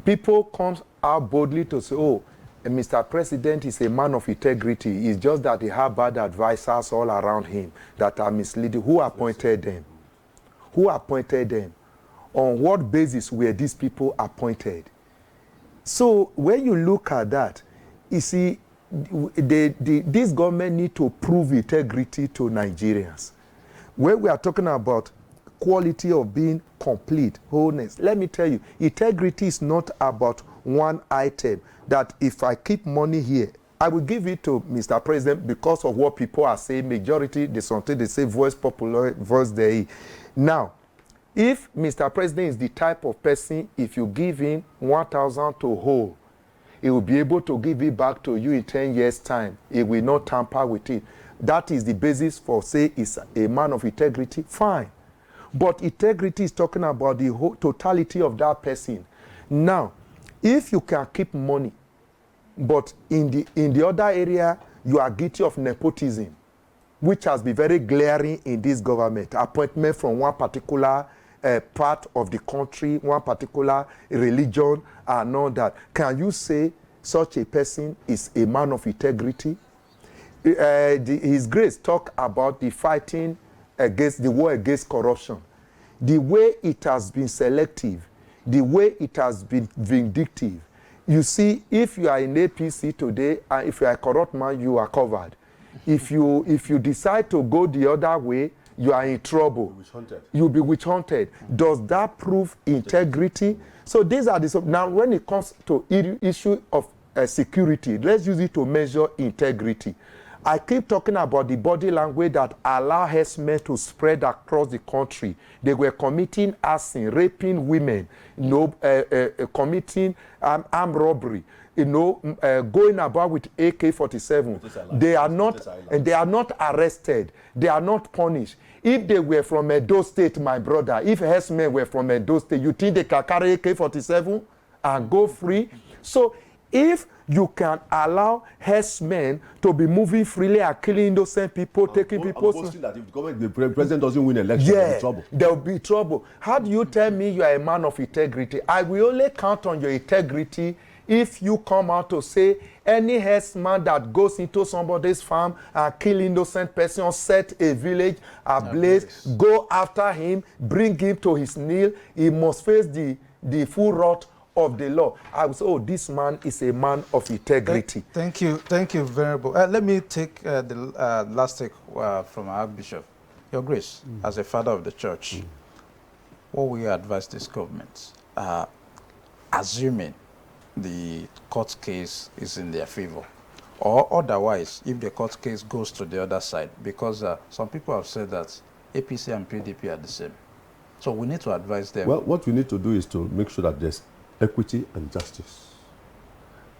People come out boldly to say, oh, Mr. President is a man of integrity. It's just that he has bad advisors all around him that are misleading. Who appointed them? Who appointed them? On what basis were these people appointed? So when you look at that, you see, this government need to prove integrity to Nigerians. When we are talking about quality of being complete, wholeness, let me tell you, integrity is not about one item that if I keep money here, I will give it to Mr. President because of what people are saying. Majority, they say voice popular, voice Dei. Now, if Mr. President is the type of person, if you give him 1,000 to hold, he will be able to give it back to you in 10 years' time. He will not tamper with it. That is the basis for, say, is a man of integrity. Fine. But integrity is talking about the whole totality of that person. Now, if you can keep money, but in the other area, you are guilty of nepotism, which has been very glaring in this government. Appointment from one particular part of the country, one particular religion, and all that. Can you say such a person is a man of integrity? His Grace talk about the fighting against the war against corruption. The way it has been selective, the way it has been vindictive. You see, if you are in APC today, and if you are a corrupt man, you are covered. If you decide to go the other way, you are in trouble. You'll be witch-hunted. Does that prove integrity? So these are the... Now, when it comes to issue of security, let's use it to measure integrity. I keep talking about the body language that allow herdsmen to spread across the country. They were committing arson, raping women, committing armed robbery, going about with AK-47. They are not arrested. They are not punished. If they were from Edo State, my brother, if herdsmen were from Edo State, you think they can carry AK-47 and go free? So if you can allow herdsmen to be moving freely and killing innocent people, taking people... I'm boasting that if the president doesn't win election, there'll be trouble. There'll be trouble. How do you tell me you are a man of integrity? I will only count on your integrity if you come out to say any herdsman that goes into somebody's farm and kill innocent person, set a village ablaze, go after him, bring him to his knee, he must face the full wrath of the law. I would say, oh, this man is a man of integrity. Thank you very much. Let me take the last take from our Bishop. Your Grace, as a father of the church, what will you advise this government, assuming the court case is in their favor, or otherwise, if the court case goes to the other side? Because some people have said that APC and PDP are the same. So we need to advise them. Well, what we need to do is to make sure that there's equity and justice.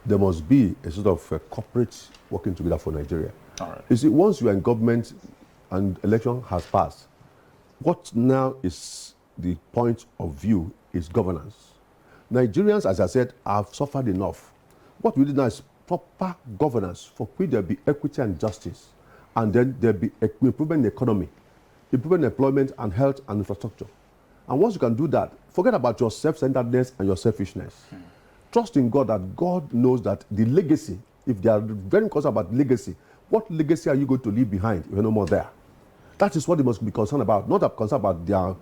There must be a sort of corporate working together for Nigeria. All right. You see, once you are in government and election has passed, what now is the point of view is governance. Nigerians, as I said, have suffered enough. What we need now is proper governance for which there be equity and justice, and then there be improvement in the economy, improvement in employment and health and infrastructure. And once you can do that, forget about your self-centeredness and your selfishness. Trust in God that God knows that the legacy, if they are very concerned about legacy, what legacy are you going to leave behind if you're no more there? That is what they must be concerned about, not concerned about their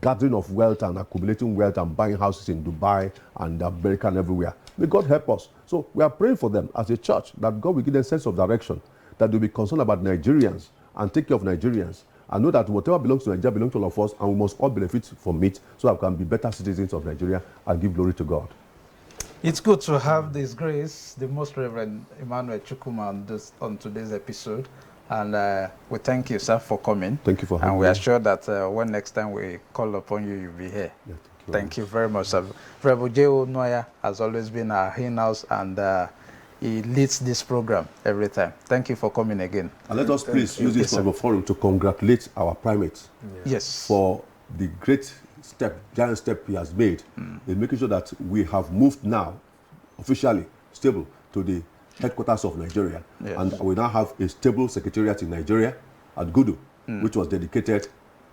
gathering of wealth and accumulating wealth and buying houses in Dubai and America and everywhere. May God help us. So we are praying for them as a church that God will give them a sense of direction, that they'll be concerned about Nigerians and take care of Nigerians, and know that whatever belongs to Nigeria belongs to all of us, and we must all benefit from it so that we can be better citizens of Nigeria and give glory to God. It's good to have this grace, the Most Reverend Emmanuel Chukwuma, on today's episode. And we thank you, sir, for coming. Thank you for having me. And we are sure that when next time we call upon you, you'll be here. Yeah, thank you very much, sir. Reverend J.O. Noya has always been our in-house, and he leads this program every time. Thank you for coming again. And let us please use this forum to congratulate our primate Yes. for the great step, giant step he has made in making sure that we have moved now, officially, stable, to the headquarters of Nigeria. Yes. And we now have a stable secretariat in Nigeria at Gudu, which was dedicated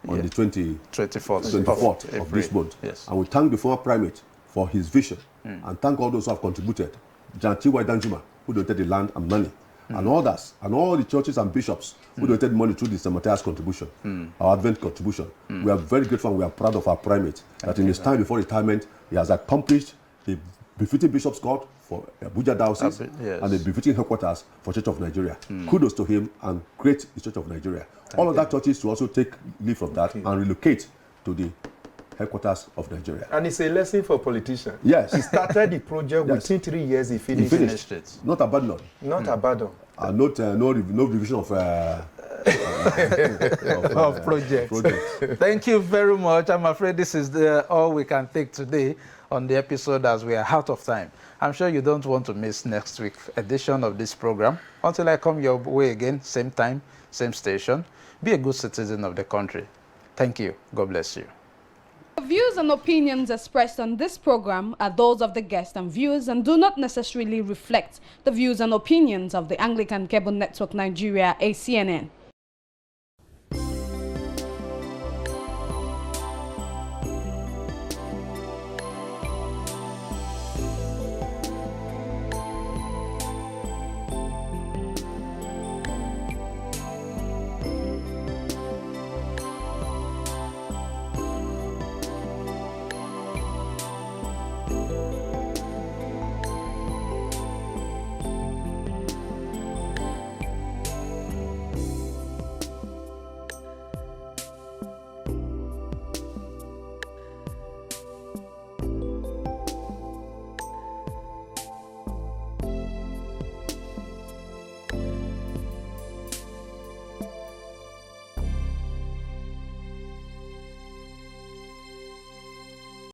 on the 24th of this month. Yes. And we thank the former primate for his vision, and thank all those who have contributed. Jantiwa Danjuma, who donated the land and money, and others, and all the churches and bishops who donated money through the Cemetery's contribution, our Advent contribution. We are very grateful and we are proud of our primate, that in his time before retirement, he has accomplished the befitting Bishop's Court for Abuja Diocese and the befitting headquarters for Church of Nigeria. Kudos to him, and great is Church of Nigeria. All other churches to also take leave from that and relocate to the headquarters of Nigeria. And it's a lesson for politicians. Yes. He started the project within 3 years, he finished it. Not abandoned. Not abandoned. No revision of projects. Thank you very much. I'm afraid this is all we can take today on the episode, as we are out of time. I'm sure you don't want to miss next week's edition of this program. Until I come your way again, same time, same station, be a good citizen of the country. Thank you. God bless you. The views and opinions expressed on this program are those of the guests and viewers and do not necessarily reflect the views and opinions of the Anglican Cable Network Nigeria, ACNN.